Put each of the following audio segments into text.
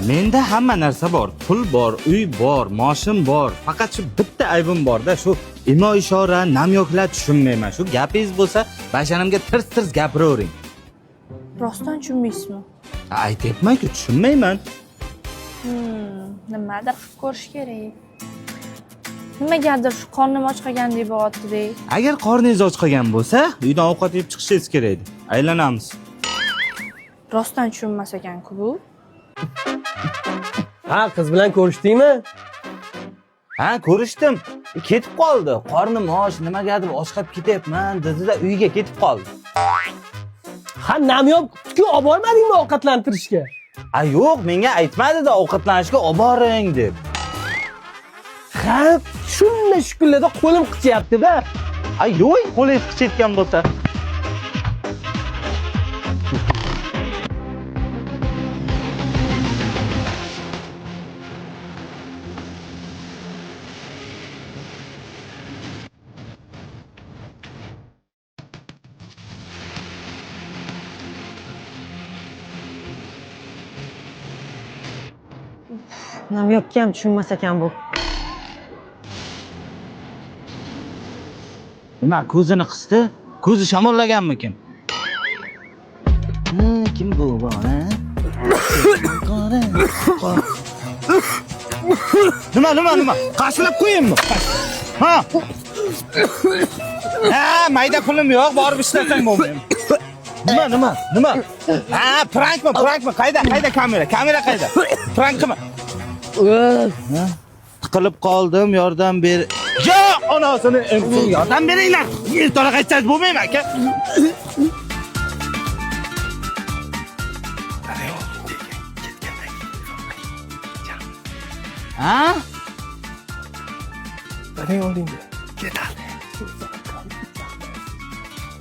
Menda hamma narsa bor. Pul bor, uy bor, moshin bor. Faqat shu bitta aybim bor-da, shu imo ishora, namyoklar tushunmayman. Shu gapingiz bo'lsa, bashanamga tirs-tirs gapiravering. Rostdan tushunmaysizmi? Aytayapman-ku, tushunmayman. Nimadir qilib ko'rish kerak. Nimagadir shu qornim och qolgandek bo'lyapti-da. Agar qorningiz och qolgan bo'lsa, uydan ovqat yeb chiqishingiz kerak edi. Aylanamiz. Rostdan tushunmas ekan-ku bu. Ha, qiz bilan ko'rishdingmi? Ha, ko'rishdim. Ketib qoldi. Qornim och, nimagadir ochqab ketyapman dedi-da, uyga ketib qoldi. Ha, namyob qutga olib bormadingmi ovqatlantirishga? Yo'q, menga aytmadi-da ovqatlanishga olib boring deb. Ha, shunday kunlarda qo'lim qichyapti-da. Yo'q, qo'lingiz qichayotgan bo'lsa. Namyobga ham tushunmas ekan bu. Nima, ko'zini qisdi? Ko'zi shamollaganmikin? Kim bu bola? Nima? Qashilib qo'yingmi? Ha? Mayda pulim yo'q, borib ishlasang bo'lmaydi. Nima? Prankmi? Qayda kamera? Kamera qayda? Prank qilma. Tiqilib qoldim, yordam ber. Yo'q, onasini yordam beringlar. Ertaroq aytsangiz bo'lmaymi, aka? Ha? Qarang oldingga. Ketadi.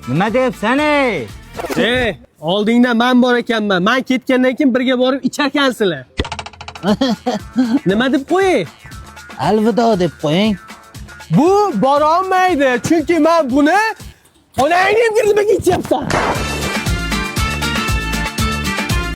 Nima deyapsan, ey? Oldingda men bor ekanman. Men ketgandan keyin birga borib icharkansizlar. Nima deb qo'yay? Alvido deb qo'ying. Bu bora olmaydi, chunki men buni onangning girdiga ityapman.